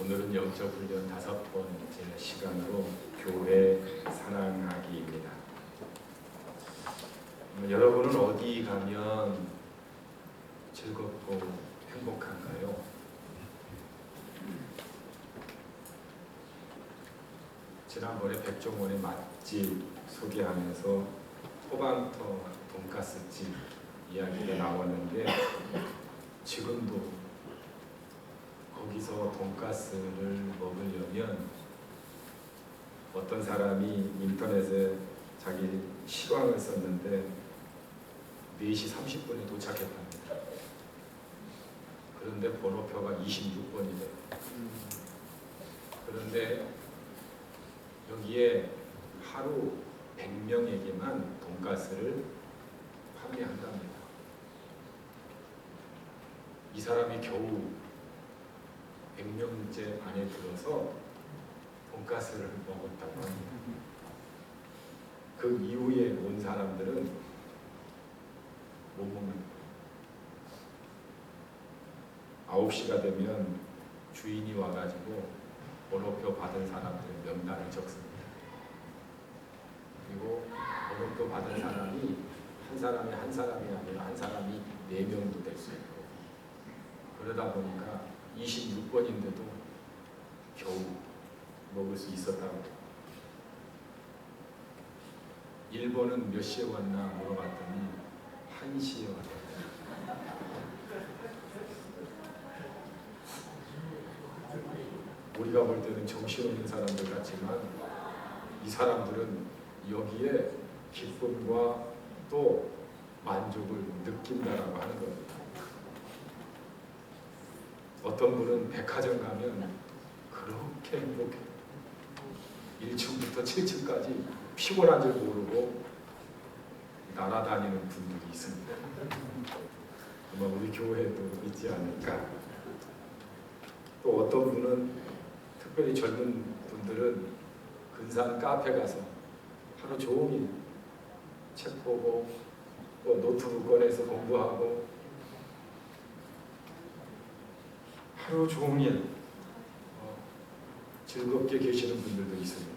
오늘은 영적 훈련 5번째 시간으로 교회 사랑하기입니다. 여러분은 어디 가면 즐겁고 행복한가요? 지난번에 백종원의 맛집 소개하면서 호방터 돈가스집 이야기가 나왔는데 지금도 거기서 돈가스를 먹으려면 어떤 사람이 인터넷에 자기 시황을 썼는데 4시 30분에 도착했답니다. 그런데 번호표가 26번이래요. 그런데 여기에 하루 100명에게만 돈가스를 판매한답니다. 이 사람이 겨우 100명째 안에 들어서 돈가스를 먹었다고 합니다. 그 이후에 온 사람들은 못 먹는 거예요. 9시가 되면 주인이 와가지고 번호표 받은 사람들 명단을 적습니다. 그리고 번호표 받은 사람이 한 사람이 아니라 한 사람이 4명도 될 수 있고, 그러다 보니까 26번인데도 겨우 먹을 수 있었다고. 1번은 몇 시에 왔나 물어봤더니 1시에 왔다. 우리가 볼 때는 정신없는 사람들 같지만 이 사람들은 여기에 기쁨과 또 만족을 느낀다라고 하는 겁니다. 어떤 분은 백화점 가면 그렇게 행복해. 1층부터 7층까지 피곤한 줄 모르고 날아다니는 분들이 있습니다. 아마 우리 교회도 있지 않을까. 또 어떤 분은, 특별히 젊은 분들은 근사한 카페 가서 하루 종일 책 보고 또 노트북 꺼내서 공부하고 하루 종일 즐겁게 계시는 분들도 있습니다.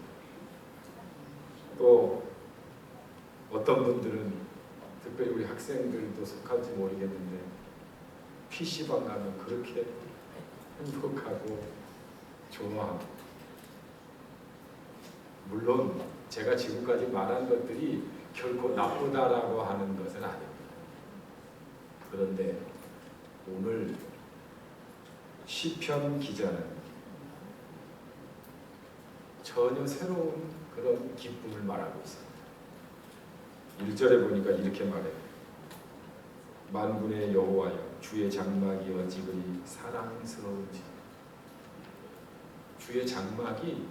또 어떤 분들은, 특별히 우리 학생들도 속할지 모르겠는데, PC방 가면 그렇게 행복하고 좋아합니다. 물론 제가 지금까지 말한 것들이 결코 나쁘다라고 하는 것은 아닙니다. 그런데 오늘 시편 기자는 전혀 새로운 그런 기쁨을 말하고 있습니다. 1절에 보니까 이렇게 말해요. 만군의 여호와여, 주의 장막이 어찌그리 사랑스러운지. 주의 장막이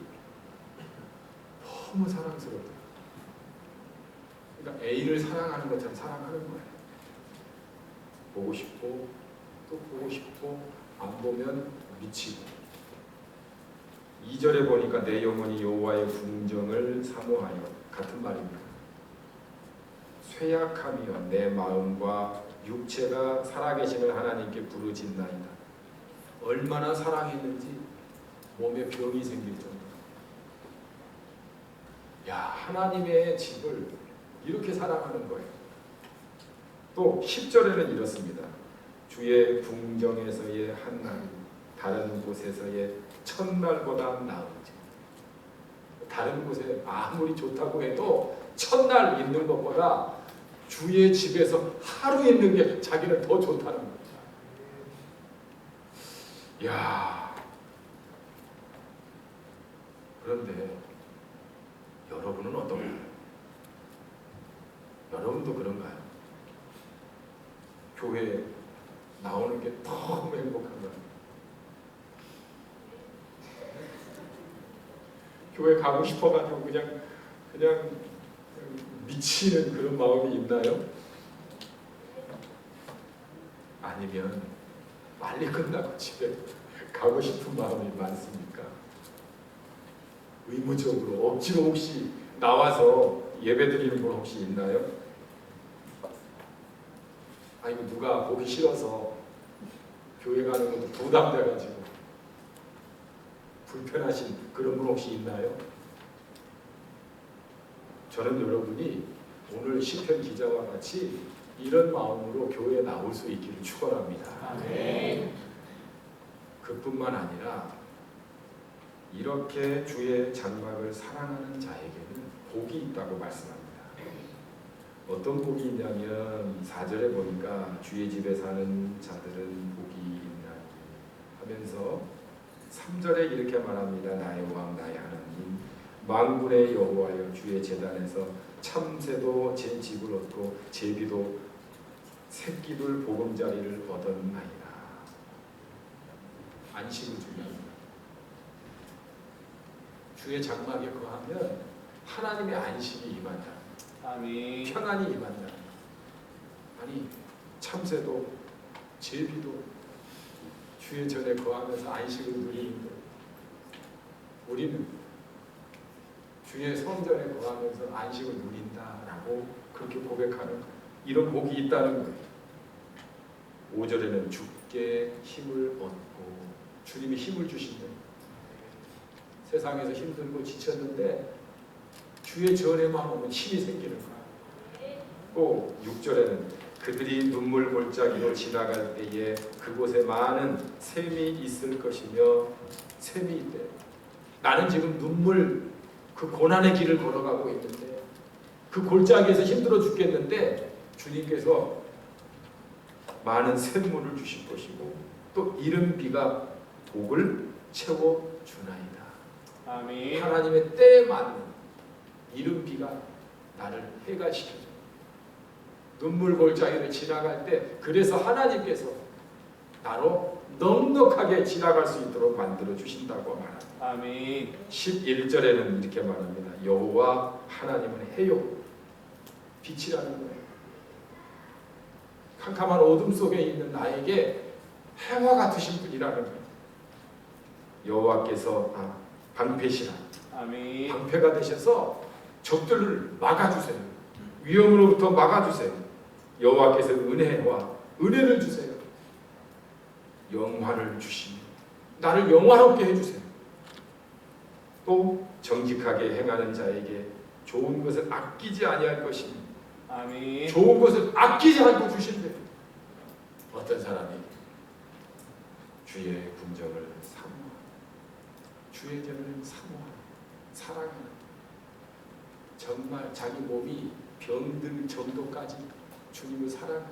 너무 사랑스럽다. 그러니까 A를 사랑하는 것처럼 사랑하는 거예요. 보고 싶고 또 보고 싶고 안 보면 미치고. 2절에 보니까 내 영혼이 여호와의 궁정을 사모하여, 같은 말입니다. 쇠약하며 내 마음과 육체가 살아계시는 하나님께 부르짖나이다. 얼마나 사랑했는지 몸에 병이 생길 정도로. 야, 하나님의 집을 이렇게 사랑하는 거예요. 또 10절에는 이렇습니다. 주의 궁정에서의 한날이 다른 곳에서의 첫날보다 나은지. 다른 곳에 아무리 좋다고 해도 첫날 있는 것보다 주의 집에서 하루 있는 게 자기는 더 좋다는 거죠. 이야. 그런데 여러분은 어떤가요? 여러분도 그런가요? 교회에 나오는 게 너무 행복한가요? 교회 가고 싶어가지고 그냥 미치는 그런 마음이 있나요? 아니면 빨리 끝나고 집에 가고 싶은 마음이 많습니까? 의무적으로 억지로 혹시 나와서 예배드리는 분 혹시 있나요? 아니면 누가 보기 싫어서 교회 가는 것도 부담돼가지고 불편하신 그런 분 혹시 있나요? 저는 여러분이 오늘 시편 기자와 같이 이런 마음으로 교회에 나올 수 있기를 축원합니다. 아멘. 그뿐만 아니라 이렇게 주의 장막을 사랑하는 자에게는 복이 있다고 말씀합니다. 어떤 복이 있냐면 4절에 보니까 주의 집에 사는 자들은 복이 있나니 하면서 3절에 이렇게 말합니다. 나의 왕 나의 하나님 만군의 여호와여 주의 제단에서 참새도 제 집을 얻고 제비도 새끼들 보금자리를 얻었나이다. 안식을 주면 주의 장막에 거하면 하나님의 안식이 임한다. 아멘. 평안이 임한다. 아니 참새도 제비도 주의 전에 거하면서 안식을 누리는데 우리는 주의 성전에 거하면서 안식을 누린다라고 그렇게 고백하는 이런 복이 있다는 거예요. 5절에는 주께 힘을 얻고 주님이 힘을 주신다. 세상에서 힘들고 지쳤는데 주의 전에만 오면 힘이 생기는 거야. 또 6절에는 그들이 눈물 골짜기로 지나갈 때에 그곳에 많은 샘이 있을 것이며 샘이 있대. 나는 지금 눈물 그 고난의 길을 걸어가고 있는데 그 골짜기에서 힘들어 죽겠는데 주님께서 많은 샘물을 주실 것이고 또 이른 비가 복을 채워 주나이다. 아멘. 하나님의 때에 맞는 이른 비가 나를 해가시켜줘. 눈물 골짜기를 지나갈 때 그래서 하나님께서 나로 넉넉하게 지나갈 수 있도록 만들어 주신다고 말합니다. 아멘. 11절에는 이렇게 말합니다. 여호와 하나님은 해요. 빛이라는 거예요. 캄캄한 어둠 속에 있는 나에게 해와 같으신 분이라는 거예요. 여호와께서 방패시라. 아멘. 방패가 되셔서 적들을 막아주세요. 위험으로부터 막아주세요. 여호와께서 은혜와 은혜를 주세요. 영화를 주시며 나를 영화롭게 해주세요. 또 정직하게 행하는 자에게 좋은 것을 아끼지 아니할 것이니 아멘. 좋은 것을 아끼지 않고 주신대요. 어떤 사람이 주의 군정을 사모하는 주의 전을 사모하는 사랑하는 정말 자기 몸이 병들 정도까지 주님을 사랑하는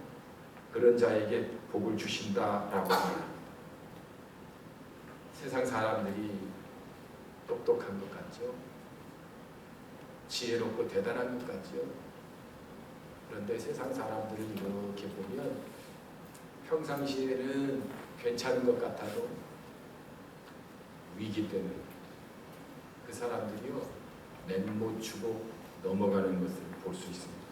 그런 자에게 복을 주신다라고 합니다. 세상 사람들이 똑똑한 것 같죠? 지혜롭고 대단한 것 같죠? 그런데 세상 사람들을 이렇게 보면 평상시에는 괜찮은 것 같아도 위기 때는 그 사람들이요 멘모추고 넘어가는 것을 볼 수 있습니다.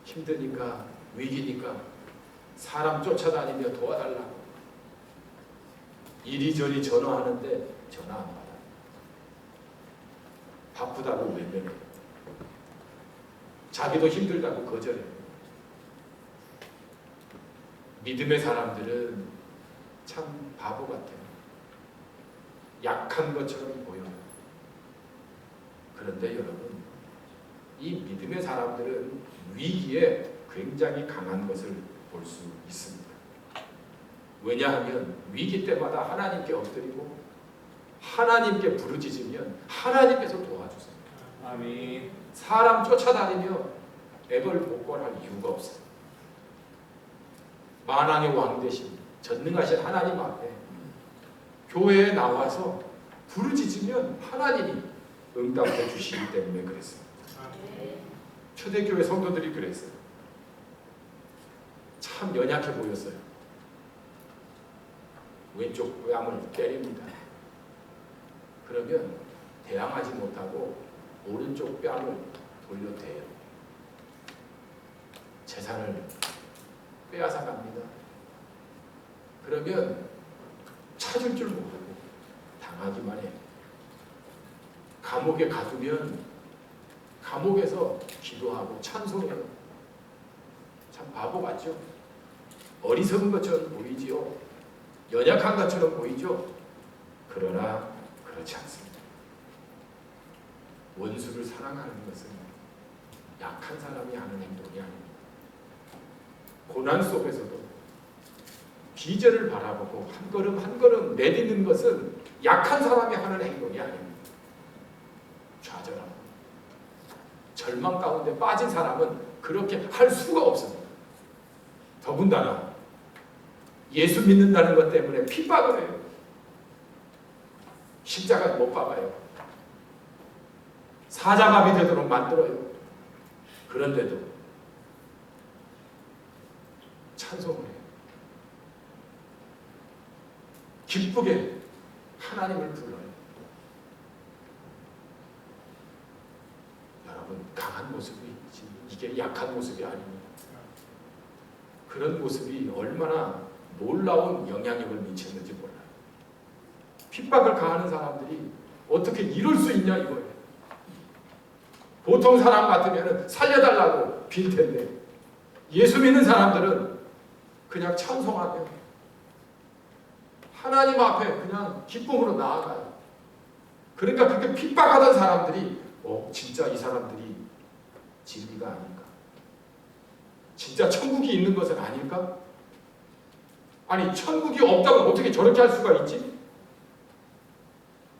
힘드니까 위기니까 사람 쫓아다니며 도와달라고 이리저리 전화하는데 전화 안 받아요. 바쁘다고 외면해요. 자기도 힘들다고 거절해요. 믿음의 사람들은 참 바보 같아요. 약한 것처럼 보여요. 그런데 여러분, 이 믿음의 사람들은 위기에 굉장히 강한 것을 볼 수 있습니다. 왜냐하면 위기 때마다 하나님께 엎드리고 하나님께 부르짖으면 하나님께서 도와주세요. 아멘. 사람 쫓아다니며 애걸복걸할 이유가 없어요. 만왕의 왕 되신 전능하신 하나님 앞에 교회에 나와서 부르짖으면 하나님이 응답해 주시기 때문에 그랬어요. 초대교회 성도들이 그랬어요. 참 연약해 보였어요. 왼쪽 뺨을 때립니다. 그러면 대항하지 못하고 오른쪽 뺨을 돌려대요. 재산을 빼앗아 갑니다. 그러면 찾을 줄 모르고 당하기만 해요. 감옥에 가두면 감옥에서 기도하고 찬송해요. 참 바보 같죠? 어리석은 것처럼 보이지요. 연약한 것처럼 보이죠. 그러나 그렇지 않습니다. 원수를 사랑하는 것은 약한 사람이 하는 행동이 아닙니다. 고난 속에서도 비전을 바라보고 한 걸음 한 걸음 내딛는 것은 약한 사람이 하는 행동이 아닙니다. 좌절하고 절망 가운데 빠진 사람은 그렇게 할 수가 없습니다. 더군다나 예수 믿는다는 것 때문에 핍박을 해요. 십자가에 못 박아요. 사자갑이 되도록 만들어요. 그런데도 찬송을 해요. 기쁘게 하나님을 불러요. 여러분, 강한 모습이 있지 이게 약한 모습이 아닙니다. 그런 모습이 얼마나 놀라운 영향력을 미쳤는지 몰라요. 핍박을 가하는 사람들이 어떻게 이럴 수 있냐 이거예요. 보통 사람 같으면 살려달라고 빌 텐데 예수 믿는 사람들은 그냥 찬송하며 하나님 앞에 그냥 기쁨으로 나아가요. 그러니까 그렇게 핍박하던 사람들이 진짜 이 사람들이 진리가 아닐까? 진짜 천국이 있는 것은 아닐까? 아니 천국이 없다면 어떻게 저렇게 할 수가 있지?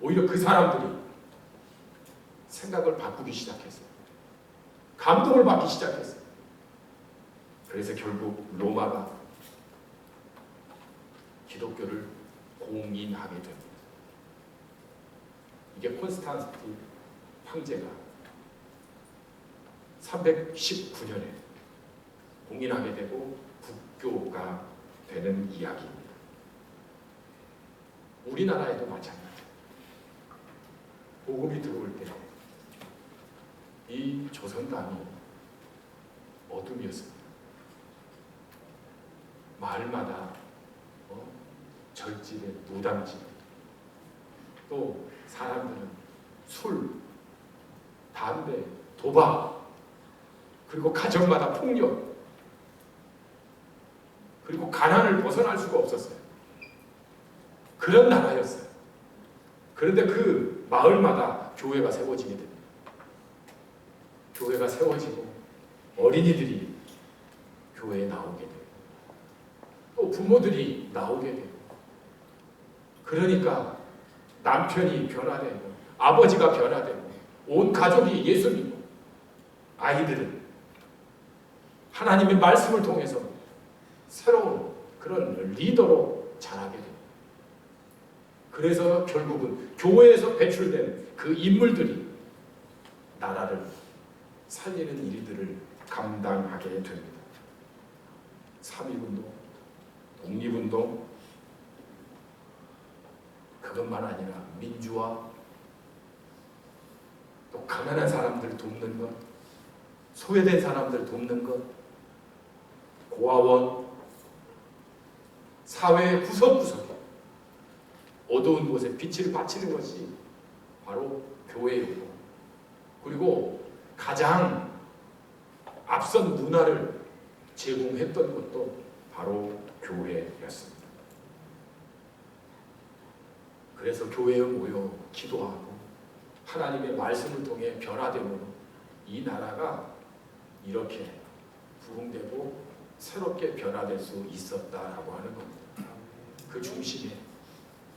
오히려 그 사람들이 생각을 바꾸기 시작했어요. 감동을 받기 시작했어요. 그래서 결국 로마가 기독교를 공인하게 됩니다. 이게 콘스탄틴 황제가 319년에 공인하게 되고 국교가 되는 이야기입니다. 우리나라에도 마찬가지예요. 복음이 들어올 때 이 조선 땅이 어둠이었습니다. 마을마다 절집에 무당집, 또 사람들은 술, 담배, 도박, 그리고 가정마다 폭력, 그리고 가난을 벗어날 수가 없었어요. 그런 나라였어요. 그런데 그 마을마다 교회가 세워지게 됩니다. 교회가 세워지고 어린이들이 교회에 나오게 되고 또 부모들이 나오게 되고 그러니까 남편이 변화되고 아버지가 변화되고 온 가족이 예수 믿고 아이들은 하나님의 말씀을 통해서 새로운 그런 리더로 자라게 됩니다. 그래서 결국은 교회에서 배출된 그 인물들이 나라를 살리는 일들을 감당하게 됩니다. 3.1운동, 독립운동, 그것만 아니라 민주화, 또 가난한 사람들 돕는 것, 소외된 사람들 돕는 것, 고아원, 사회의 구석구석에 어두운 곳에 빛을 바치는 것이 바로 교회이고, 그리고 가장 앞선 문화를 제공했던 것도 바로 교회였습니다. 그래서 교회에 모여 기도하고 하나님의 말씀을 통해 변화됨으로 이 나라가 이렇게 부흥되고 새롭게 변화될 수 있었다라고 하는 겁니다. 그 중심에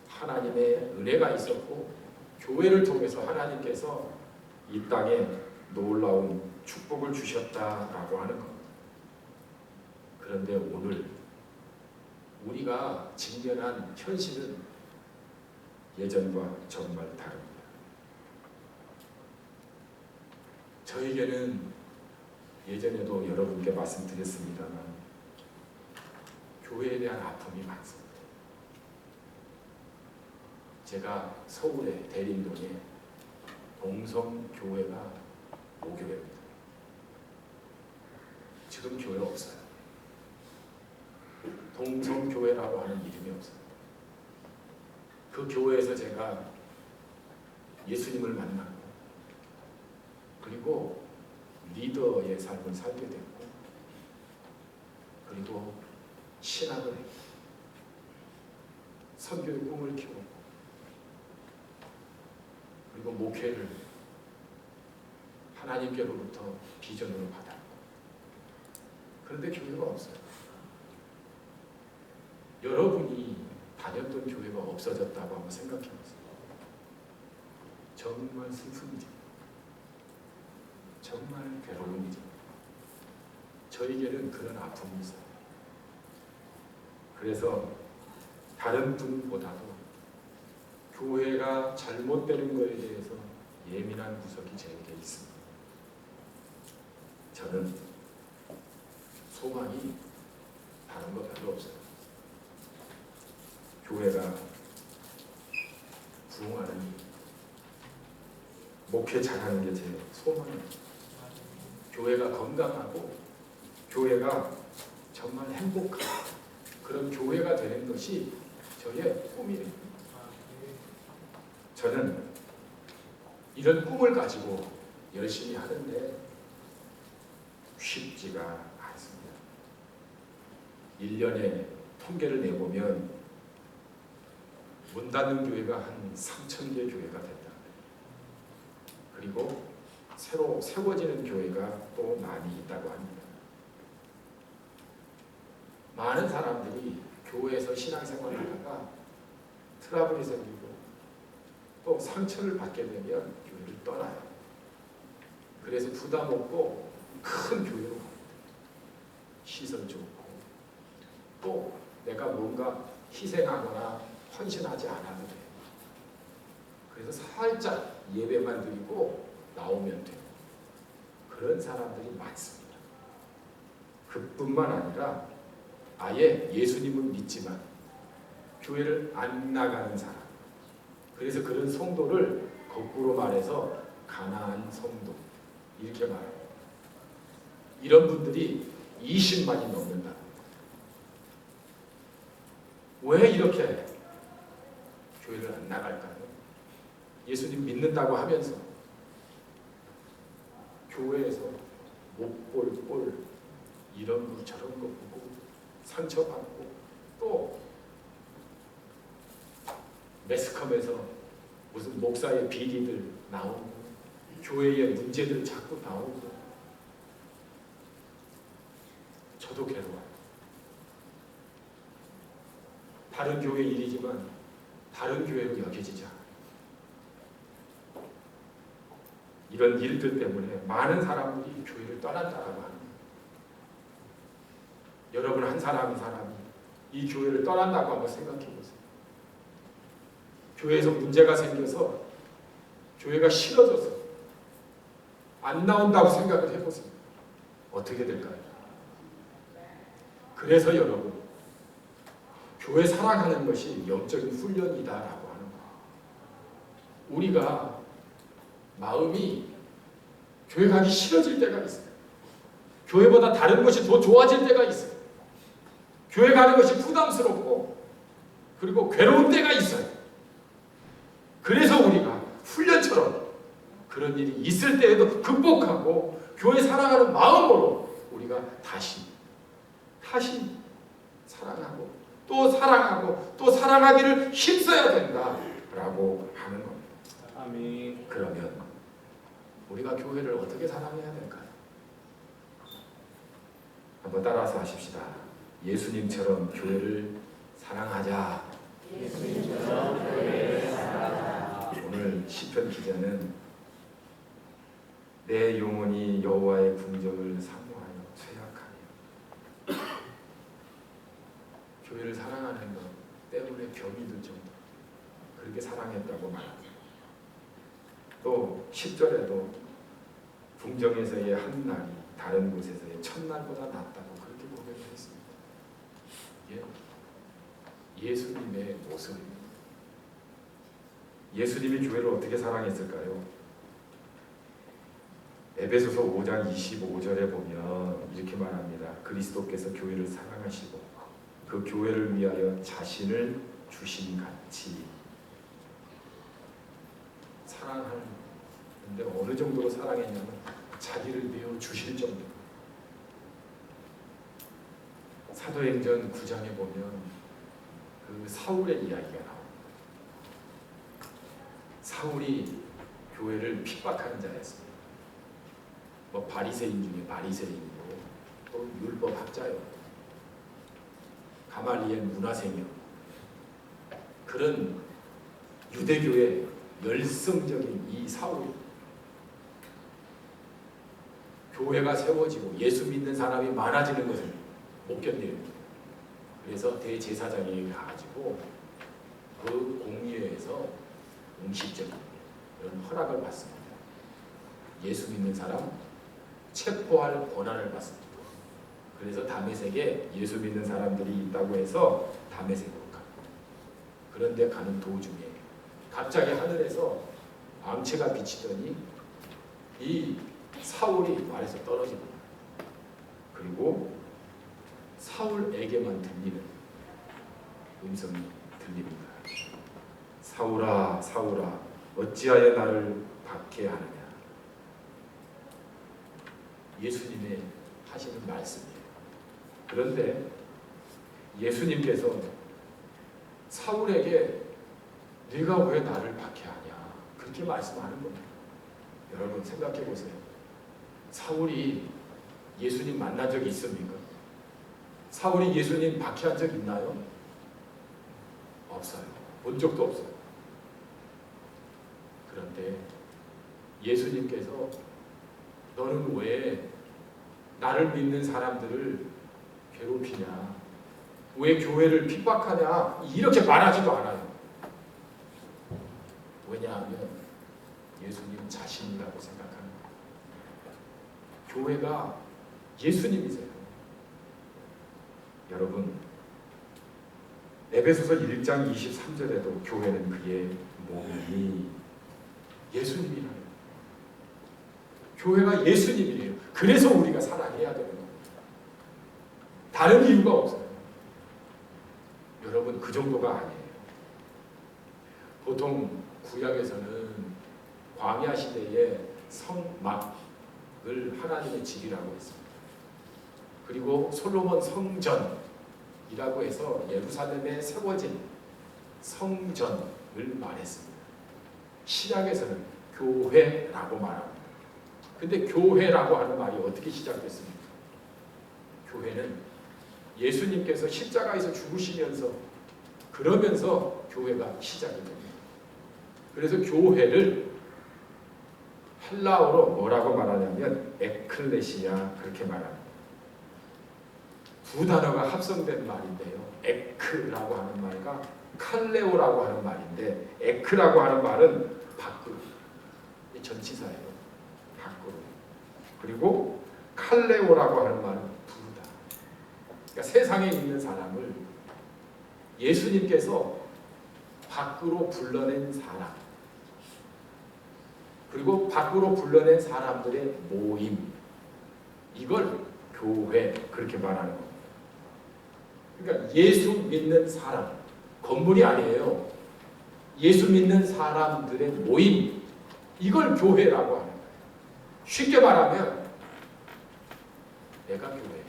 하나님의 은혜가 있었고 교회를 통해서 하나님께서 이 땅에 놀라운 축복을 주셨다라고 하는 겁니다. 그런데 오늘 우리가 직면한 현실은 예전과 정말 다릅니다. 저에게는 예전에도 여러분께 말씀드렸습니다만 교회에 대한 아픔이 많습니다. 제가 서울의 대림동에 동성교회가 5교회입니다. 지금 교회 없어요. 동성교회라고 하는 이름이 없어요. 그 교회에서 제가 예수님을 만나고 그리고 리더의 삶을 살게 됐고 그리고 신학을 했고 선교의 꿈을 키웠고 그리고 목회를 하나님께로부터 비전으로 받았고, 그런데 교회가 없어요. 여러분이 다녔던 교회가 없어졌다고 한번 생각해 보세요. 정말 슬픈 일이에요. 정말 괴로운 일이에요. 저에게는 그런 아픔이 있어요. 그래서 다른 분보다도 교회가 잘못되는 것에 대해서 예민한 구석이 제게 있습니다. 저는 소망이 다른 거 별로 없어요. 교회가 부흥하는 일, 목회 잘하는 게 제 소망이에요. 교회가 건강하고 교회가 정말 행복한 그런 교회가 되는 것이 저의 꿈이에요. 저는 이런 꿈을 가지고 열심히 하는데 쉽지가 않습니다. 1년에 통계를 내보면 문 닫는 교회가 한 3,000개 교회가 됐다. 그리고 새로 세워지는 교회가 또 많이 있다고 합니다. 많은 사람들이 교회에서 신앙생활을 하다가 트러블이 생기고 또 상처를 받게 되면 교회를 떠나요. 그래서 부담 없고 큰 교회로 갑니다. 시설 좋고 또 내가 뭔가 희생하거나 헌신하지 않아도 돼요. 그래서 살짝 예배만 드리고 나오면 돼요. 그런 사람들이 많습니다. 그뿐만 아니라 아예 예수님은 믿지만 교회를 안 나가는 사람, 그래서 그런 성도를 거꾸로 말해서 가난한 성도 이렇게 말합니다. 이런 분들이 20만이 넘는다. 왜 이렇게 교회를 안 나갈까요? 예수님 믿는다고 하면서 교회에서 못 볼 꼴 이런 거 저런 거 보고 상처받고 또 매스컴에서 무슨 목사의 비리들 나오고 교회의 문제들 자꾸 나오고 저도 괴로워요. 다른 교회 일이지만 다른 교회로 여겨지지 않아요. 이런 일들 때문에 많은 사람들이 교회를 떠난다고 합니다. 여러분 한 사람이 이 교회를 떠난다고 한번 생각해 보세요. 교회에서 문제가 생겨서 교회가 싫어져서 안 나온다고 생각을 해보세요. 어떻게 될까요? 그래서 여러분 교회 사랑하는 것이 영적인 훈련이다라고 하는 거예요. 우리가 마음이 교회 가기 싫어질 때가 있어요. 교회보다 다른 것이 더 좋아질 때가 있어요. 교회 가는 것이 부담스럽고 그리고 괴로운 때가 있어요. 그래서 우리가 훈련처럼 그런 일이 있을 때에도 극복하고 교회 사랑하는 마음으로 우리가 다시 사랑하고 또 사랑하고 또 사랑하기를 힘써야 된다라고 하는 겁니다. 아멘. 그러면 우리가 교회를 어떻게 사랑해야 될까요? 한번 따라서 하십시다. 예수님처럼 교회를 사랑하자. 예수님처럼 교회를 사랑하자. 오늘 시편 기자는 내 영혼이 여호와의 궁정을 사모하여 쇠약하며 교회를 사랑하는 것 때문에 병이 들 정도 그렇게 사랑했다고 말합니다. 또 10절에도 궁정에서의 한 날이 다른 곳에서의 첫날보다 낫다고 그렇게 고백을 했습니다. 예수님의 모습입니다. 예수님이 교회를 어떻게 사랑했을까요? 에베소서 5장 25절에 보면 이렇게 말합니다. 그리스도께서 교회를 사랑하시고 그 교회를 위하여 자신을 주신 같이 사랑하는데 어느 정도로 사랑했냐면 자기를 내어 주실 정도. 사도행전 9장에 보면 그 사울의 이야기가 나옵니다. 사울이 교회를 핍박하는 자였습니다. 뭐 바리새인 중에 바리새인이고 또 율법학자요, 가말리엘 문화생이요, 그런 유대교의 열성적인 이 사울이 교회가 세워지고 예수 믿는 사람이 많아지는 것을 못 견디는, 그래서 대제사장에게 가가지고 그 공의회에서 공식적인 이런 허락을 받습니다. 예수 믿는 사람 체포할 권한을 받습니다. 그래서 다메섹에 예수 믿는 사람들이 있다고 해서 다메섹으로 갑니다. 그런데 가는 도중에 갑자기 하늘에서 암체가 비치더니 이 사울이 말에서 떨어집니다. 그리고 사울에게만 들리는 음성이 들립니다. 사울아, 사울아, 어찌하여 나를 박해하느냐. 예수님의 하시는 말씀이에요. 그런데 예수님께서 사울에게 네가 왜 나를 박해하냐 그렇게 말씀하는 겁니다. 여러분 생각해 보세요. 사울이 예수님 만난 적이 있습니까? 사울이 예수님 박해한 적 있나요? 없어요. 본 적도 없어요. 그런데 예수님께서 너는 왜 나를 믿는 사람들을 괴롭히냐, 왜 교회를 핍박하냐 이렇게 말하지도 않아요. 왜냐하면 예수님 자신이라고 생각하는 거예요. 교회가 예수님이세요. 여러분, 에베소서 1장 23절에도 교회는 그의 몸이 예수님이라요. 교회가 예수님이래요. 그래서 우리가 사랑해야 되는 겁니다. 다른 이유가 없어요. 여러분, 그 정도가 아니에요. 보통 구약에서는 광야 시대에 성막을 하나님의 집이라고 했습니다. 그리고 솔로몬 성전이라고 해서 예루살렘에 세워진 성전을 말했습니다. 신약에서는 교회라고 말합니다. 근데 교회라고 하는 말이 어떻게 시작됐습니까? 교회는 예수님께서 십자가에서 죽으시면서 그러면서 교회가 시작이 됩니다. 그래서 교회를 헬라어로 뭐라고 말하냐면 에클레시아 그렇게 말합니다. 두 단어가 합성된 말인데요. 에크라고 하는 말과 칼레오라고 하는 말인데, 에크라고 하는 말은 밖으로, 이 전치사예요. 밖으로. 그리고 칼레오라고 하는 말은 부르다. 그러니까 세상에 있는 사람을 예수님께서 밖으로 불러낸 사람, 그리고 밖으로 불러낸 사람들의 모임, 이걸 교회 그렇게 말하는 겁니다. 그러니까 예수 믿는 사람, 건물이 아니에요. 예수 믿는 사람들의 모임, 이걸 교회라고 하는 거예요. 쉽게 말하면 내가 교회.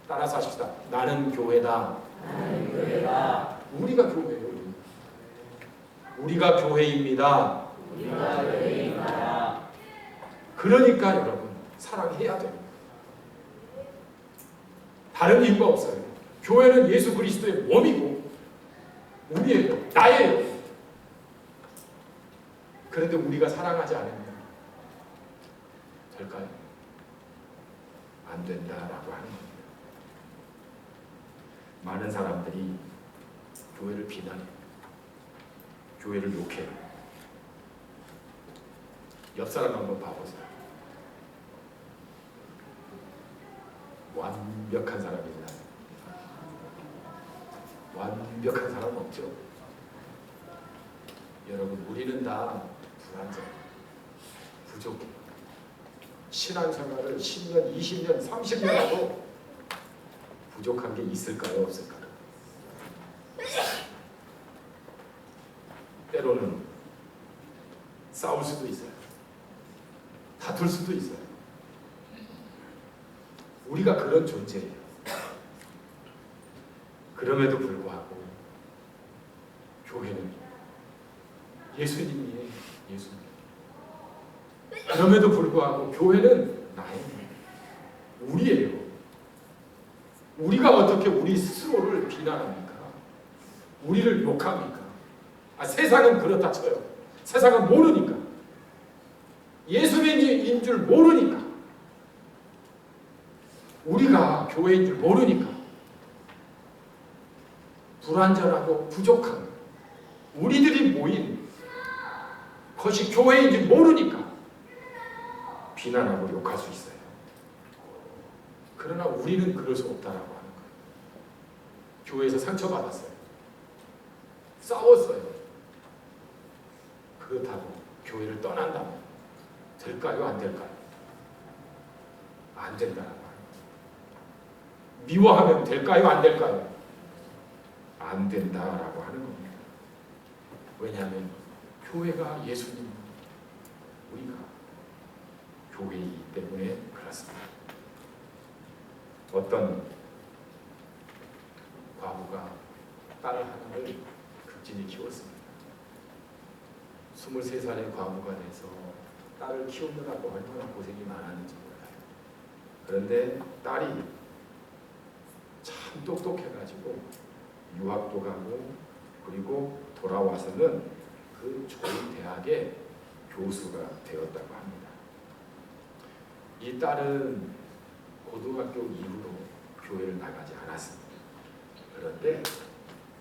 따라서 하십시다. 나는 교회다. 나는 교회다. 우리가 교회예요. 우리가 교회입니다. 우리가 교회입니다. 그러니까 여러분 사랑해야 됩니다. 다른 이유가 없어요. 교회는 예수 그리스도의 몸이고 우리예요. 나예요. 그런데 우리가 사랑하지 않으면 될까요? 안 된다라고 하는 겁니다. 많은 사람들이 교회를 비난해요. 교회를 욕해요. 옆 사람 한번 봐보세요. 완벽한 사람입니다. 완벽한 사람 없죠. 여러분, 우리는 다 불완전, 부족해. 신앙생활을 10년, 20년, 30년 하고 부족한 게 있을까요? 없을까요? 때로는 싸울 수도 있어요. 다툴 수도 있어요. 우리가 그런 존재예요. 그럼에도 불구하고 교회는 예수님이 예수님. 그럼에도 불구하고 교회는 나입니다. 우리예요. 우리가 어떻게 우리 스스로를 비난합니까? 우리를 욕합니까? 세상은 그렇다 쳐요. 세상은 모르니까. 예수님인 줄 모르니까. 우리가 교회인 줄 모르니까. 불완전하고 부족한 우리들이 모인 것이 교회인 줄 모르니까 비난하고 욕할 수 있어요. 그러나 우리는 그럴 수 없다라고 하는 거예요. 교회에서 상처받았어요. 싸웠어요. 그렇다고 교회를 떠난다면 될까요? 안 될까요? 안 된다라고 하는 거예요. 미워하면 될까요? 안 될까요? 안 된다라고 하는 겁니다. 왜냐하면 교회가 예수님, 우리가 교회이기 때문에 그렇습니다. 어떤 과부가 딸 하나를 극진히 키웠습니다. 23살의 과부가 돼서 딸을 키우느라고 얼마나 고생이 많았는지 몰라요. 그런데 딸이 참 똑똑해가지고 유학도 가고 그리고 돌아와서는 그 좋은 대학의 교수가 되었다고 합니다. 이 딸은 고등학교 이후로 교회를 나가지 않았습니다. 그런데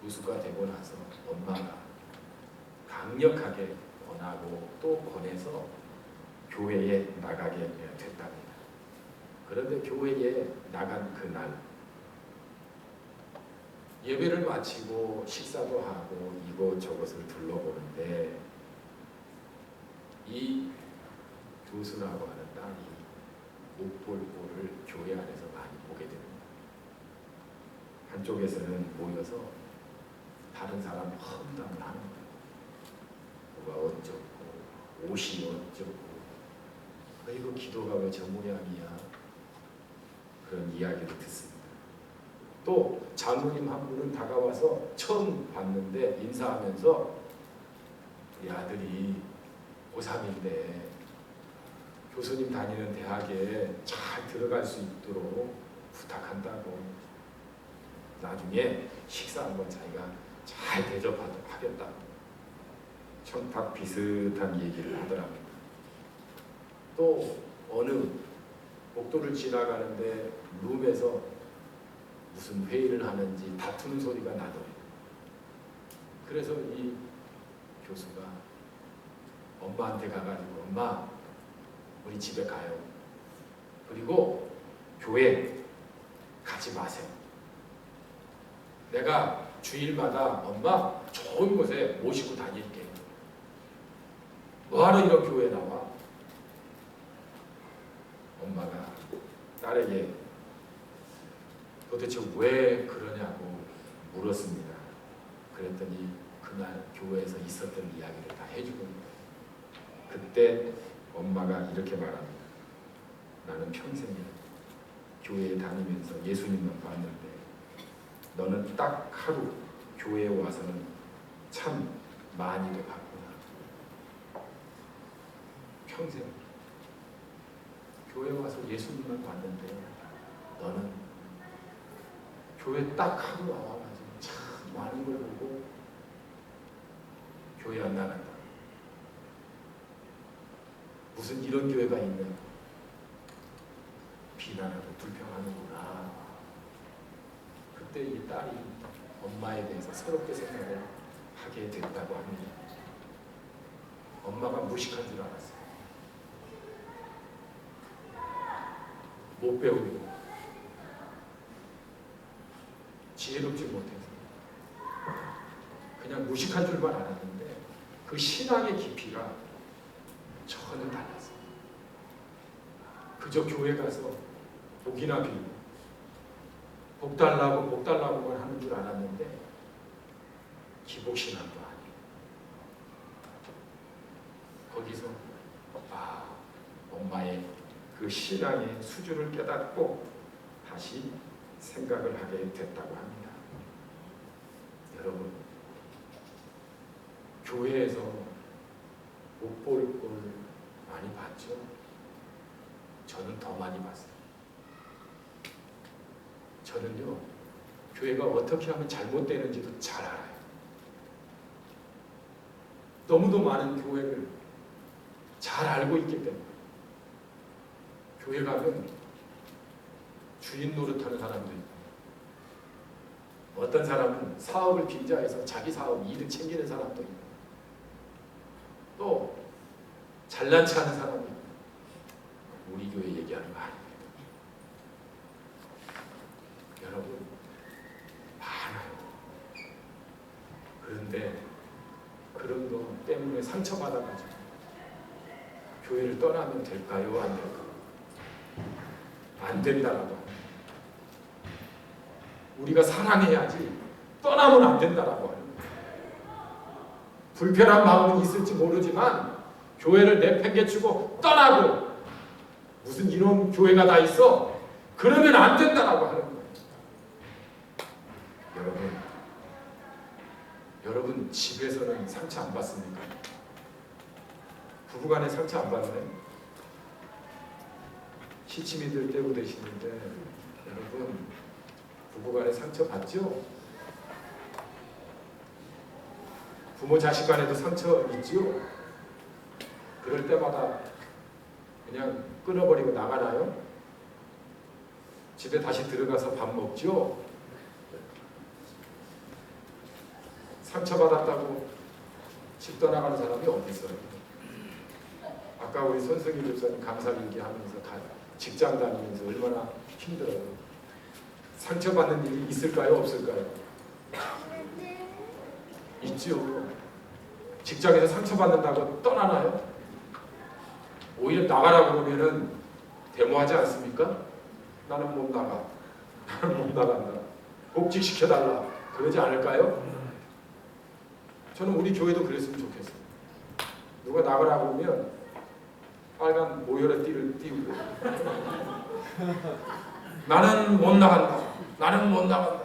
교수가 되고 나서 엄마가 강력하게 권하고 또 권해서 교회에 나가게 됐답니다. 그런데 교회에 나간 그날 예배를 마치고 식사도 하고 이곳저곳을 둘러보는데 이 교수라고 하는 딸이 못 볼 꼴을 교회 안에서 많이 보게 됩니다. 한쪽에서는 모여서 다른 사람 험담을 하는 거예요. 누가 어쩌고 옷이 어쩌고 이거 기도가 왜 저 모양이야, 그런 이야기를 듣습니다. 또 장로님 한 분은 다가와서 처음 봤는데 인사하면서 우리 아들이 고3인데 교수님 다니는 대학에 잘 들어갈 수 있도록 부탁한다고, 나중에 식사 한번 자기가 잘 대접하겠다고 청탁 비슷한 얘기를 하더랍니다. 또 어느 복도를 지나가는데 룸에서 무슨 회의를 하는지 다투는 소리가 나더래요. 그래서 이 교수가 엄마한테 가가지고 엄마 우리 집에 가요. 그리고 교회 가지 마세요. 내가 주일마다 엄마 좋은 곳에 모시고 다닐게. 뭐하러 이런 교회에 나와? 엄마가 딸에게 도대체 왜 그러냐고 물었습니다. 그랬더니 그날 교회에서 있었던 이야기를 다 해주고 있어요. 그때 엄마가 이렇게 말합니다. 나는 평생에 교회에 다니면서 예수님만 봤는데 너는 딱 하루 교회에 와서는 참 많이도 봤구나. 평생 교회에 와서 예수님만 봤는데 너는 교회 딱 하루 나와가지고 참 많은 걸 보고 교회 안 나간다. 무슨 이런 교회가 있는, 비난하고 불평하는구나. 그때 이 딸이 엄마에 대해서 새롭게 생각을 하게 됐다고 합니다. 엄마가 무식한 줄 알았어요. 못 배우고 지혜롭지 못해서 그냥 무식한 줄만 알았는데 그 신앙의 깊이가 전혀 달랐어요. 그저 교회 가서 복이나 빌고 복 달라고만 하는 줄 알았는데 기복신앙도 아니고 거기서 엄마의 그 신앙의 수준을 깨닫고 다시 생각을 하게 됐다고 합니다. 여러분, 교회에서 못 볼 걸 많이 봤죠. 저는 더 많이 봤어요. 저는요, 교회가 어떻게 하면 잘못되는지도 잘 알아요. 너무도 많은 교회를 잘 알고 있기 때문에. 교회 가면 주인 노릇하는 사람도 있고, 어떤 사람은 사업을 빙자해서 자기 사업 이득 챙기는 사람도 있고, 또 잘난 체 하는 사람이 있고. 우리 교회 얘기하는 거 아닙니다. 여러분, 많아요. 그런데 그런 거 때문에 상처받아가지고 교회를 떠나면 될까요? 안 될까요? 안 된다라고 합니다. 우리가 사랑해야지 떠나면 안 된다라고 합니다. 불편한 마음은 있을지 모르지만 교회를 내팽개치고 떠나고 무슨 이런 교회가 다 있어? 그러면 안 된다라고 하는 거예요. 여러분 집에서는 상처 안 받습니까? 부부간에 상처 안 받나요? 시치미들 떼고 되시는데 여러분 부부간에 상처 받죠? 부모 자식 간에도 상처 있죠? 그럴 때마다 그냥 끊어버리고 나가나요? 집에 다시 들어가서 밥 먹죠? 상처받았다고 집 떠나가는 사람이 어디 있어요? 아까 우리 손승희 교사님 강사일기 하면서 직장 다니면서 얼마나 힘들어요. 상처받는 일이 있을까요? 없을까요? 있죠. 직장에서 상처받는다고 떠나나요? 오히려 나가라고 그러면은 데모하지 않습니까? 나는 못 나가. 나는 못 나간다. 복직시켜달라. 그러지 않을까요? 저는 우리 교회도 그랬으면 좋겠어요. 누가 나가라고 하면 빨간 모여라 띠를 띄우고 나는 못 나간다. 나는 못 나간다.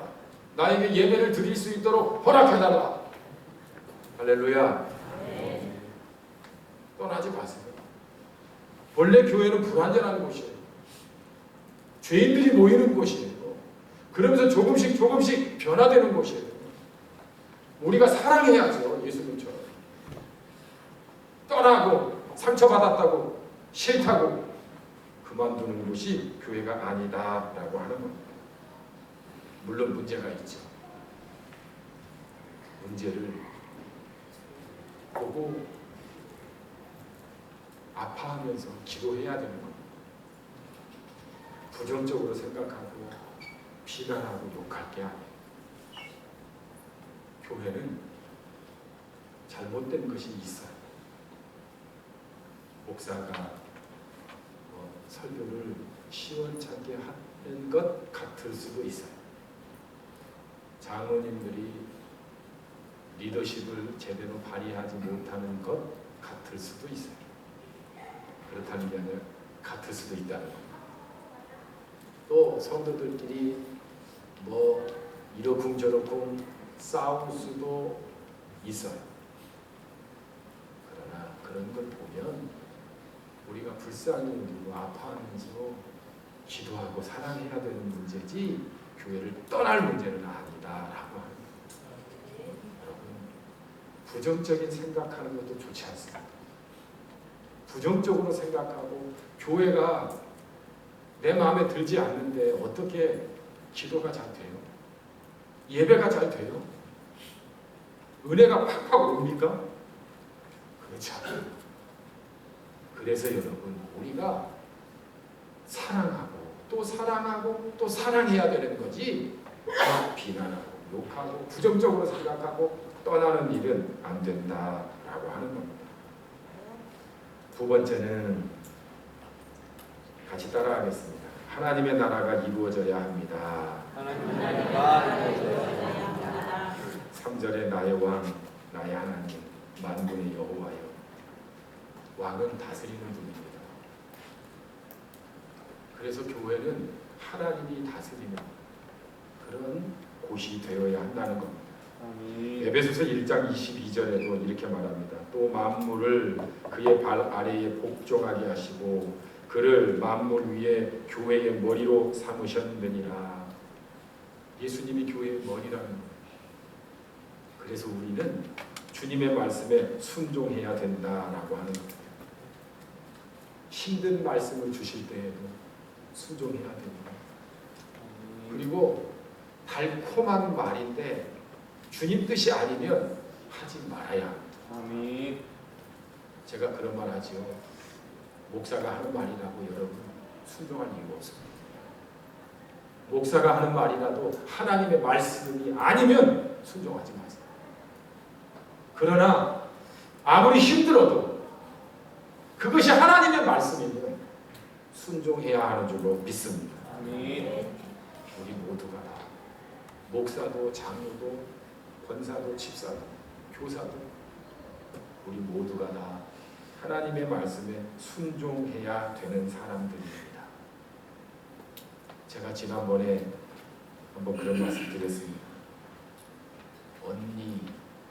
나에게 예배를 드릴 수 있도록 허락해달라. 할렐루야. 떠나지 마세요. 원래 교회는 불완전한 곳이에요. 죄인들이 모이는 곳이에요. 그러면서 조금씩 변화되는 곳이에요. 우리가 사랑해야죠. 예수님처럼. 떠나고 상처받았다고 싫다고 그만두는 곳이 교회가 아니다라고 하는 겁니다. 물론 문제가 있죠. 문제를 보고 아파하면서 기도해야 되는 겁니다. 부정적으로 생각하고 비난하고 욕할 게 아니에요. 교회는 잘못된 것이 있어요. 목사가 설교를 시원찮게 하는 것 같을 수도 있어요. 장로님들이 리더십을 제대로 발휘하지 못하는 것 같을 수도 있어요. 그렇다는 게 아니라 같을 수도 있다는 겁니다. 또 성도들끼리 뭐 이러쿵저러쿵 싸울 수도 있어요. 그러나 그런 걸 보면 우리가 불쌍히 여기고 아파하면서 기도하고 사랑해야 되는 문제지 교회를 떠날 문제는 아니다라고 합니다. 여러분, 부정적인 생각하는 것도 좋지 않습니다. 부정적으로 생각하고 교회가 내 마음에 들지 않는데 어떻게 기도가 잘 돼요? 예배가 잘 돼요? 은혜가 팍팍 옵니까? 그렇지 않아요. 그래서 여러분 우리가 사랑하고 또 사랑하고 또 사랑해야 되는 거지 비난하고 욕하고 부정적으로 생각하고 떠나는 일은 안 된다라고 하는 겁니다. 두 번째는 같이 따라하겠습니다. 하나님의 나라가 이루어져야 합니다. 하나님의 나라가 이루어져야 합니다. 3절에 나의 왕, 나의 하나님, 만군의 여호와여. 왕은 다스리는 분입니다. 그래서 교회는 하나님이 다스리는 그런 곳이 되어야 한다는 겁니다. 아멘. 에베소서 1장 22절에도 이렇게 말합니다. 또 만물을 그의 발 아래에 복종하게 하시고 그를 만물 위에 교회의 머리로 삼으셨느니라. 예수님이 교회의 머리라는 거예요. 그래서 우리는 주님의 말씀에 순종해야 된다라고 하는 거예요. 힘든 말씀을 주실 때에도 순종해야 됩니다. 그리고 달콤한 말인데 주님 뜻이 아니면 하지 말아야 합니다. 아멘. 제가 그런 말 하지요. 목사가 하는 말이라고 여러분 순종할 이유가 없습니다. 목사가 하는 말이라도 하나님의 말씀이 아니면 순종하지 마세요. 그러나 아무리 힘들어도 그것이 하나님의 말씀이면 순종해야 하는 줄로 믿습니다. 아멘. 우리 모두가 다 목사도 장로도 권사도 집사도 교사도 우리 모두가 다 하나님의 말씀에 순종해야 되는 사람들입니다. 제가 지난번에 한번 그런 말씀 드렸습니다. 언니,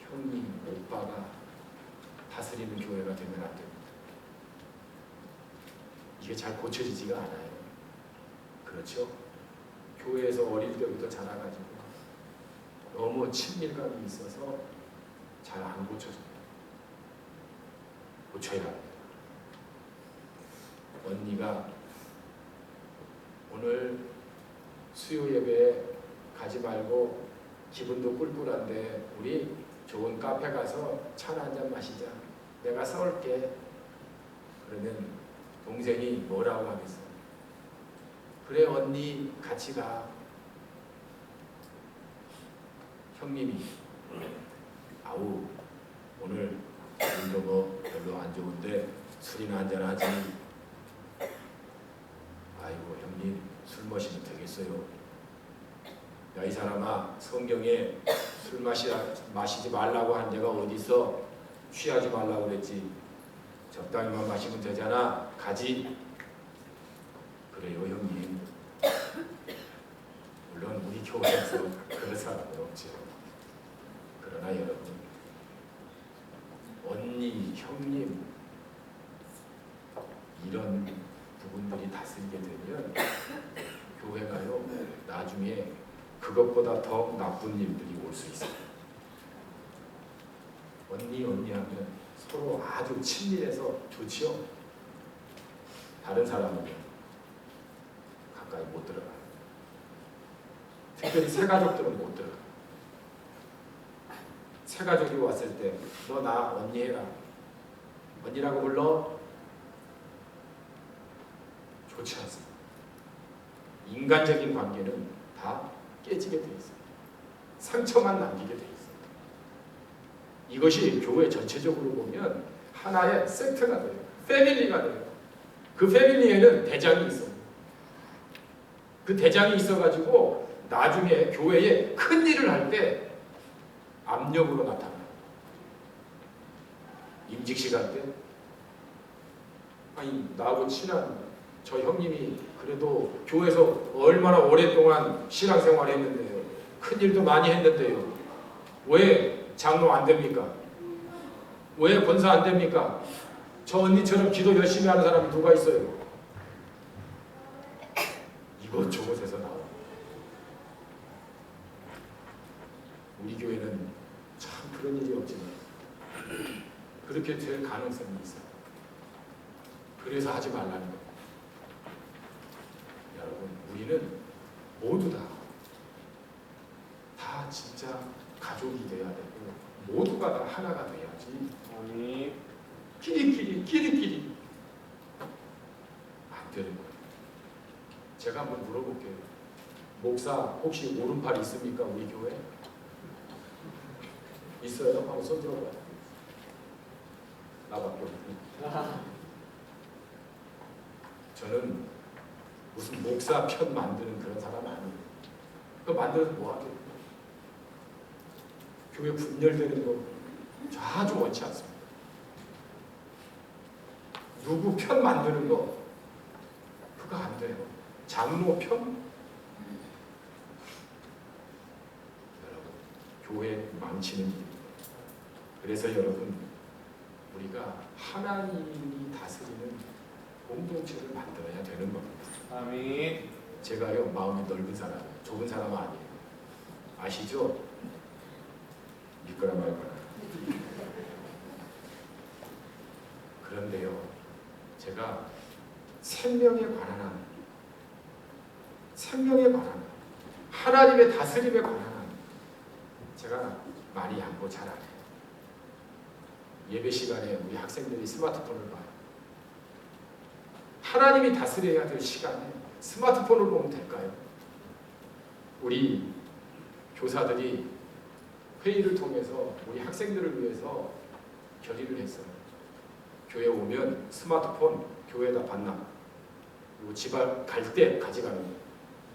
형님, 오빠가 다스리는 교회가 되면 안 됩니다. 이게 잘 고쳐지지가 않아요. 그렇죠? 교회에서 어릴 때부터 자라가지고 너무 친밀감이 있어서 잘 안 고쳐져요. 고쳐야 합니다. 언니가 오늘 수요 예배에 가지 말고 기분도 꿀꿀한데 우리 좋은 카페 가서 차나 한잔 마시자. 내가 사올게. 그러면 동생이 뭐라고 하겠어요? 그래 언니 같이 가. 형님이 아우 오늘 오늘도 뭐 별로 안 좋은데 술이나 한잔 하지. 아이고 형님 술 마시면 되겠어요. 야 이 사람아 성경에 술 마시지 말라고 한 데가 어디 있어? 취하지 말라고 그랬지. 적당히만 마시면 되잖아. 가지. 그래요 형님. 물론 우리 교회에서 그런 사람은 없죠. 그러나 여러분 언니, 형님 이런 부분들이 다스리게 되면 교회가요 나중에 그것보다 더 나쁜 일들이 올 수 있어요. 언니 하면 서로 아주 친밀해서 좋지요. 다른 사람은 가까이 못 들어가요. 특별히 새가족들은 못 들어가요. 새가족이 왔을 때 너 나 언니 해라. 언니라고 불러? 좋지 않습니다. 인간적인 관계는 다 깨지게 돼 있어요. 상처만 남기게 돼 있어요. 이것이 교회 전체적으로 보면 하나의 섹트가 돼요. 패밀리가 돼요. 그 패밀리에는 대장이 있어요. 그 대장이 있어가지고 나중에 교회에 큰 일을 할 때 압력으로 나타나요. 임직식 할 때 아니 나하고 친한 저 형님이 그래도 교회에서 얼마나 오랫동안 신앙생활 했는데요. 큰일도 많이 했는데요. 왜 장로 안 됩니까? 왜 권사 안 됩니까? 저 언니처럼 기도 열심히 하는 사람이 누가 있어요? 이것저것에서 나와요. 우리 교회는 참 그런 일이 없지만 그렇게 될 가능성이 있어요. 그래서 하지 말라는 거예요. 여러분 우리는 모두 다 진짜 가족이 돼야 되고 모두가 다 하나가 돼야지. 아멘. 끼리끼리 안 되는 거예요. 제가 한번 물어볼게요. 목사 혹시 오른팔 있습니까? 우리 교회? 있어요? 한번 손 들어봐요. 나밖에 없고. 저는 무슨 목사 편 만드는 그런 사람 아니에요. 그거 만들어서 뭐 하겠어요? 교회 분열되는 거 아주 원치 않습니다. 누구 편 만드는 거 그거 안 돼요. 장로 편? 여러분 교회 망치는 일입니다. 그래서 여러분, 우리가 하나님이 다스리는 공동체를 만들어야 되는 겁니다. 아멘. 제가요, 마음이 넓은 사람, 좁은 사람은 아니에요. 아시죠? 믿거나 말거나. 그런데요, 제가 생명에 관한 하나님의 다스림에 관한 제가 많이 양보 잘 안 해요. 예배 시간에 우리 학생들이 스마트폰을 봐요. 하나님이 다스려야 될 시간에 스마트폰을 보면 될까요? 우리 교사들이 회의를 통해서 우리 학생들을 위해서 결의를 했어요. 교회 오면 스마트폰 교회에다 반납, 그리고 집 갈 때 가져가는 거.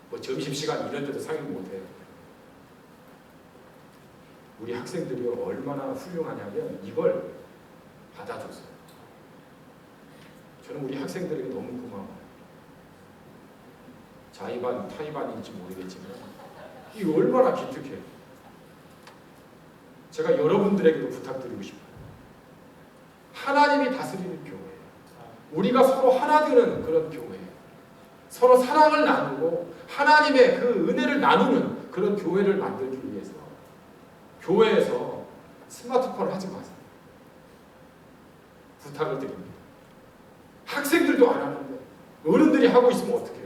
뭐 점심시간 이런 데도 상의 못해요. 우리 학생들이 얼마나 훌륭하냐면 이걸 받아줬어요. 저는 우리 학생들에게 너무 고마워요. 자의반, 타의반인지 모르겠지만 이게 얼마나 기특해요. 제가 여러분들에게도 부탁드리고 싶어요. 하나님이 다스리는 교회예요. 우리가 서로 하나 되는 그런 교회예요. 서로 사랑을 나누고 하나님의 그 은혜를 나누는 그런 교회를 만들기 위해서 교회에서 스마트폰을 하지 마세요. 부탁을 드립니다. 학생들도 안 하는데 어른들이 하고 있으면 어떡해요?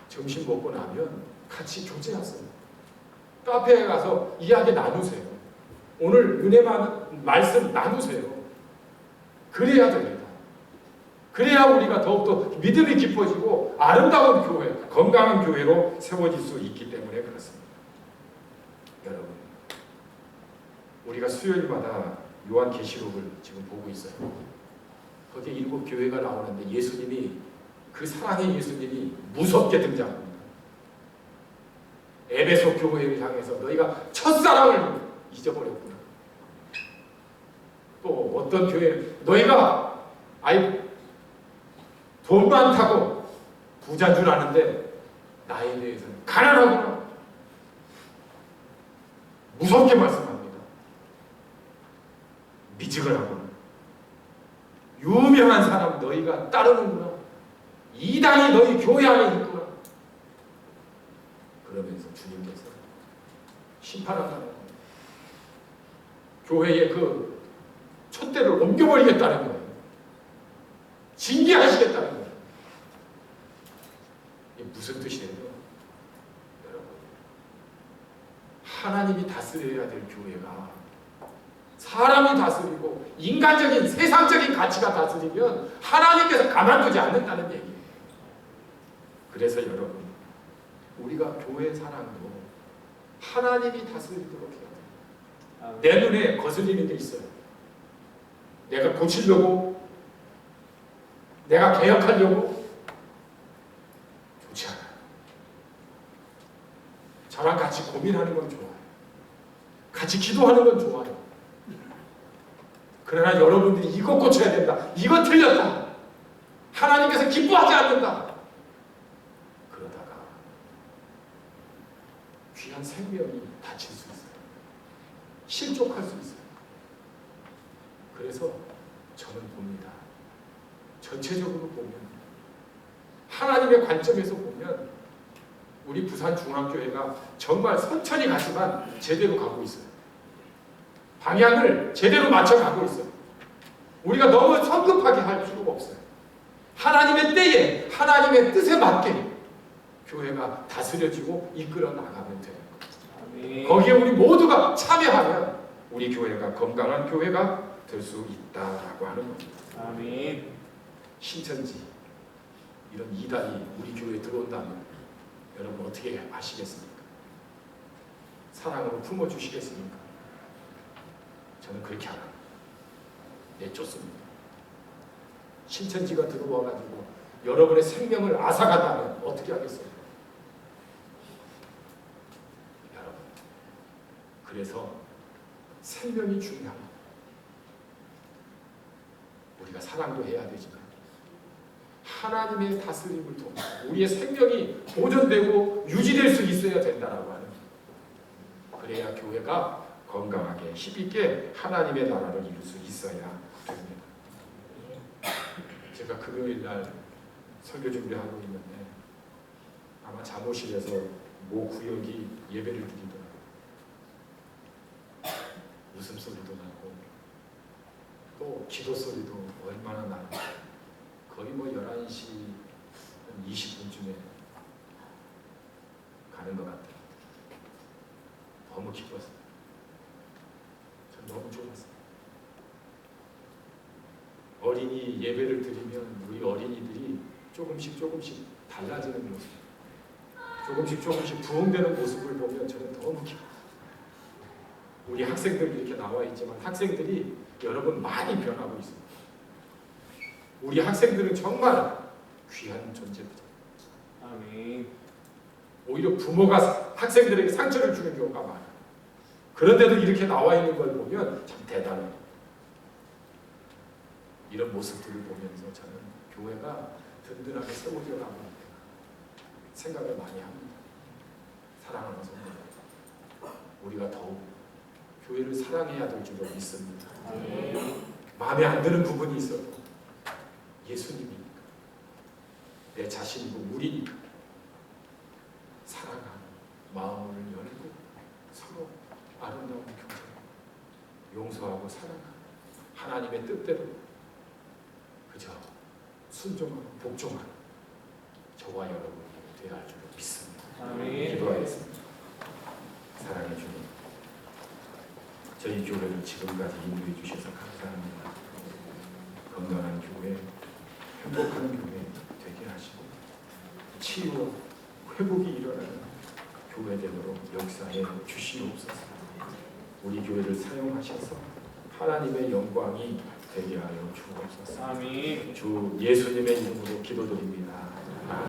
점심 먹고 나면 같이 교제하세요. 카페에 가서 이야기 나누세요. 오늘 은혜 말씀 나누세요. 그래야 됩니다. 그래야 우리가 더욱더 믿음이 깊어지고 아름다운 교회, 건강한 교회로 세워질 수 있기 때문에 그렇습니다. 여러분, 우리가 수요일마다 요한계시록을 지금 보고 있어요. 거기에 7 교회가 나오는데 예수님이, 그 사랑의 예수님이 무섭게 등장합니다. 에베소 교회를 향해서 너희가 첫사랑을 잊어버렸구나. 또 어떤 교회는 너희가 돈 많다고 부자인 줄 아는데 나에 대해서는 가난하구나. 무섭게 말씀합니다. 미지근하구나. 유명한 사람 너희가 따르는구나. 이단이 너희 교회 안에 있구나. 그러면서 주님께서 심판한다는 겁니다. 교회의 그 촛대를 옮겨버리겠다는 거예요. 징계하시겠다는 거예요. 이게 무슨 뜻이에요? 여러분, 하나님이 다스려야 될 교회가 사람이 다스리고 인간적인 세상적인 가치가 다스리면 하나님께서 가만두지 않는다는 얘기예요. 그래서 여러분, 우리가 교회 사랑도 하나님이 다스리도록 해야 돼요. 내 눈에 거슬리는 게 있어요. 내가 고치려고, 내가 개혁하려고 좋지 않아요. 저랑 같이 고민하는 건 좋아요. 같이 기도하는 건 좋아요. 그러나 여러분들이 이거 고쳐야 된다, 이거 틀렸다, 하나님께서 기뻐하지 않는다, 그러다가 귀한 생명이 다칠 수 있어요. 실족할 수 있어요. 그래서 저는 봅니다. 전체적으로 보면, 하나님의 관점에서 보면 우리 부산중앙교회가 정말 천천히 가지만 제대로 가고 있어요. 방향을 제대로 맞춰가고 있어요. 우리가 너무 성급하게 할 필요가 없어요. 하나님의 때에, 하나님의 뜻에 맞게 교회가 다스려지고 이끌어 나가면 돼요. 아멘. 거기에 우리 모두가 참여하면 우리 교회가 건강한 교회가 될 수 있다라고 하는 겁니다. 아멘. 신천지 이런 이단이 우리 교회에 들어온다면 여러분 어떻게 하시겠습니까? 사랑으로 품어주시겠습니까? 저는 그렇게 안 합니다. 내쫓습니다. 신천지가 들어와가지고 여러분의 생명을 앗아간다면 어떻게 하겠어요? 여러분, 그래서 생명이 중요합니다. 우리가 사랑도 해야 되지만 하나님의 다스림을 통해 우리의 생명이 보존되고 유지될 수 있어야 된다라고 하는, 그래야 교회가 건강하게 힘있게 하나님의 나라를 이룰 수 있어야 됩니다. 제가 금요일 날 설교 준비하고 있는데 아마 사무실에서 모 구역이 예배를 드리더라고요. 웃음소리도 나고 또 기도 소리도 얼마나 나고, 거의 뭐 11시 20분쯤에 가는 것 같아요. 너무 기뻤어요. 전 너무 좋았어요. 어린이 예배를 드리면 우리 어린이들이 조금씩 달라지는 모습, 조금씩 부흥되는 모습을 보면 저는 너무 기뻐요. 우리 학생들 이렇게 나와 있지만 학생들이 여러분 많이 변하고 있습니다. 우리 학생들은 정말 귀한 존재들이죠. 아멘. 오히려 부모가 학생들에게 상처를 주는 경우가 많아요. 그런데도 이렇게 나와 있는 걸 보면 참 대단해요. 이런 모습들을 보면서 저는 교회가 든든하게 세워져가고 생각을 많이 합니다. 사랑하는 성도, 우리가 더욱 교회를 사랑해야 될 줄로 믿습니다. 마음에 안 드는 부분이 있어도 예수님이니까, 내 자신이고 우리니까 사랑하는 마음을 열고 서로 아름다운 교제로 용서하고 사랑하는 하나님의 뜻대로 그저 순종하고 복종하는 저와 여러분이 되어야 할 줄로 믿습니다. 아멘. 기도하겠습니다. 사랑해 주님, 저희 교회를 지금까지 인도해 주셔서 감사합니다. 건강한 교회, 행복한 교회 되게 하시고 치유와 회복이 일어나는 교회됨으로 역사해 주시옵소서. 우리 교회를 사용하셔서 하나님의 영광이 되게 하여 주옵소서. 아멘. 주 예수님의 이름으로 기도드립니다.